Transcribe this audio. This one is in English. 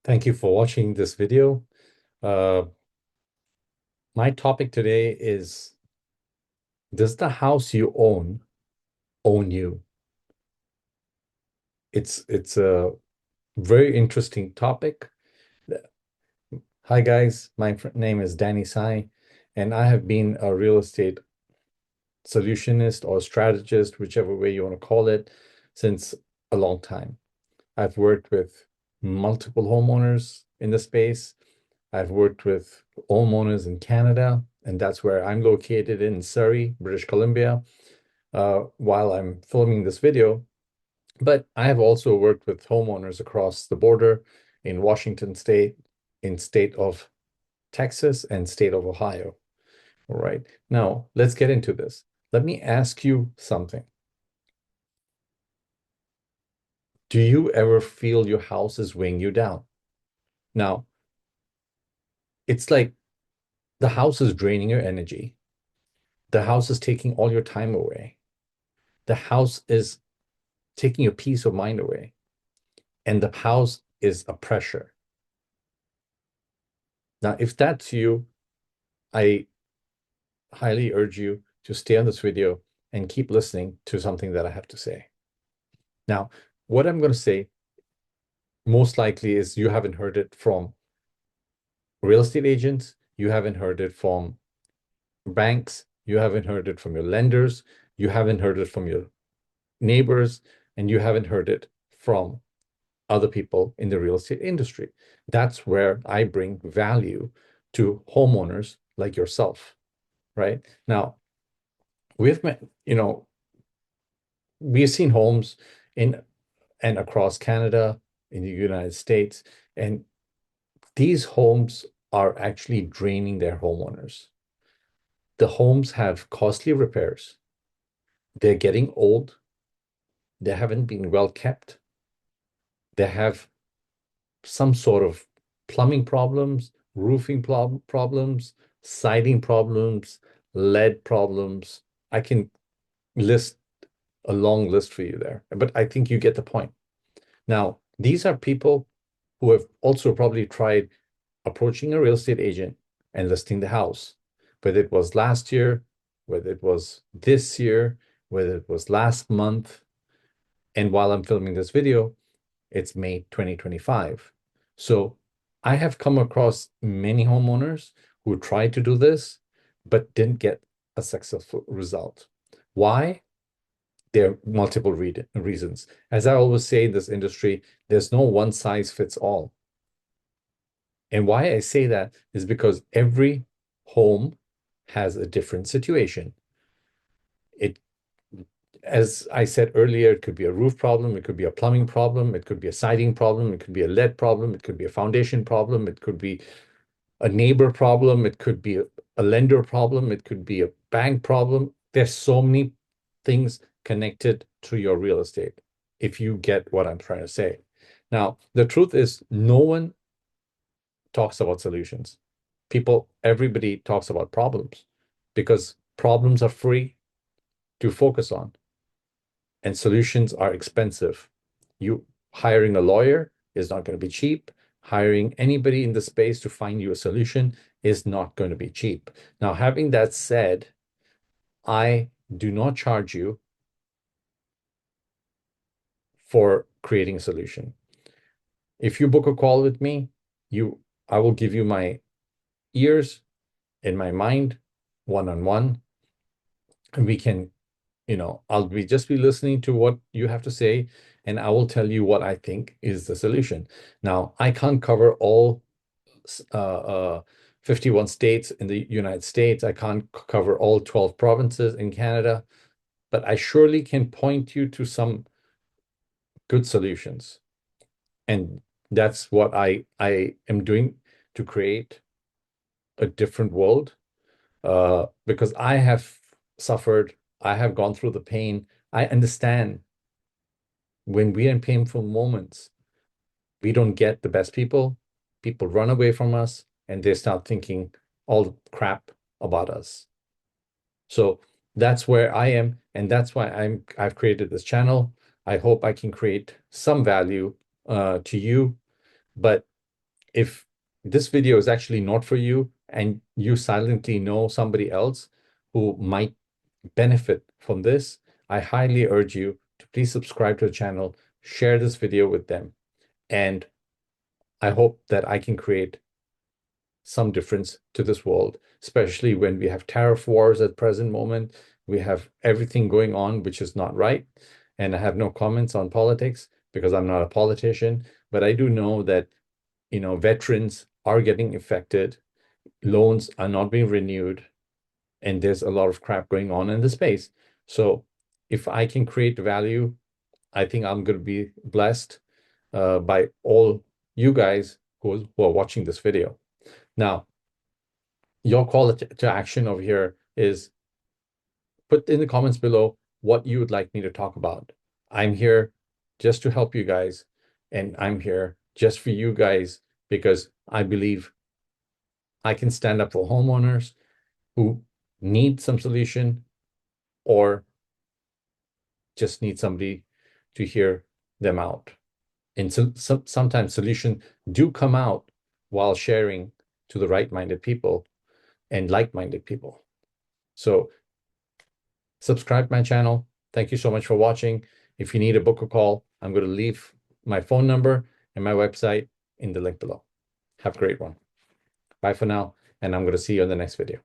Thank you for watching this video. Uh, my topic today is, does the house you own you? It's a very interesting topic. Hi guys, my name is Danny Sai, and I have been a real estate solutionist or strategist, whichever way you want to call it, since a long time. I've worked with multiple homeowners in the space. I've worked with homeowners in Canada, and that's where I'm located in Surrey, British Columbia, while I'm filming this video. But I have also worked with homeowners across the border in Washington State, in state of Texas, and state of Ohio. All right. Now, let's get into this. Let me ask you something. Do you ever feel your house is weighing you down? Now, it's like the house is draining your energy. The house is taking all your time away. The house is taking your peace of mind away. And the house is a pressure. Now, if that's you, I highly urge you to stay on this video and keep listening to something that I have to say. Now, what I'm going to say most likely is you haven't heard it from real estate agents, you haven't heard it from banks, you haven't heard it from your lenders, you haven't heard it from your neighbors, and you haven't heard it from other people in the real estate industry. That's where I bring value to homeowners like yourself, right? Now, we've met, we've seen homes in and across Canada, in the United States, and these homes are actually draining their homeowners. The homes have costly repairs. They're getting old. They haven't been well kept. They have some sort of plumbing problems, roofing problems, siding problems, lead problems. I can list a long list for you there, but I think you get the point. Now, these are people who have also probably tried approaching a real estate agent and listing the house, whether it was last year, whether it was this year, whether it was last month. And while I'm filming this video, it's May 2025. So I have come across many homeowners who tried to do this, but didn't get a successful result. Why? There are multiple reasons. As I always say in this industry, there's no one size fits all. And why I say that is because every home has a different situation. It As I said earlier, it could be a roof problem, it could be a plumbing problem, it could be a siding problem, it could be a lead problem, it could be a foundation problem, it could be a neighbor problem, it could be a lender problem, it could be a bank problem. There's so many things connected to your real estate, if you get what I'm trying to say. Now, the truth is, no one talks about solutions. Everybody talks about problems because problems are free to focus on and solutions are expensive. You hiring a lawyer is not going to be cheap. Hiring anybody in the space to find you a solution is not going to be cheap. Now, having that said, I do not charge you for creating a solution. If you book a call with me, I will give you my ears and my mind one-on-one, and we can, I'll just be listening to what you have to say, and I will tell you what I think is the solution. Now, I can't cover all 51 states in the United States. I can't cover all 12 provinces in Canada, but I surely can point you to some good solutions. And that's what I am doing to create a different world, because I have suffered, I have gone through the pain. I understand when we are in painful moments, we don't get the best people. People run away from us and they start thinking all the crap about us. So that's where I am, and that's why I've created this channel. I hope I can create some value to you, but if this video is actually not for you and you silently know somebody else who might benefit from this, I highly urge you to please subscribe to the channel, share this video with them, and I hope that I can create some difference to this world, especially when we have tariff wars at present moment. We have everything going on, which is not right. And I have no comments on politics because I'm not a politician, but I do know that, veterans are getting affected, loans are not being renewed, and there's a lot of crap going on in the space. So if I can create value, I think I'm going to be blessed by all you guys who are watching this video. Now, your call to action over here is put in the comments below what you would like me to talk about. I'm here just to help you guys, and I'm here just for you guys because I believe I can stand up for homeowners who need some solution or just need somebody to hear them out. And sometimes solutions do come out while sharing to the right-minded people and like-minded people. So subscribe my channel. Thank you so much for watching. If you need a book or call, I'm going to leave my phone number and my website in the link below. Have a great one. Bye for now, and I'm going to see you in the next video.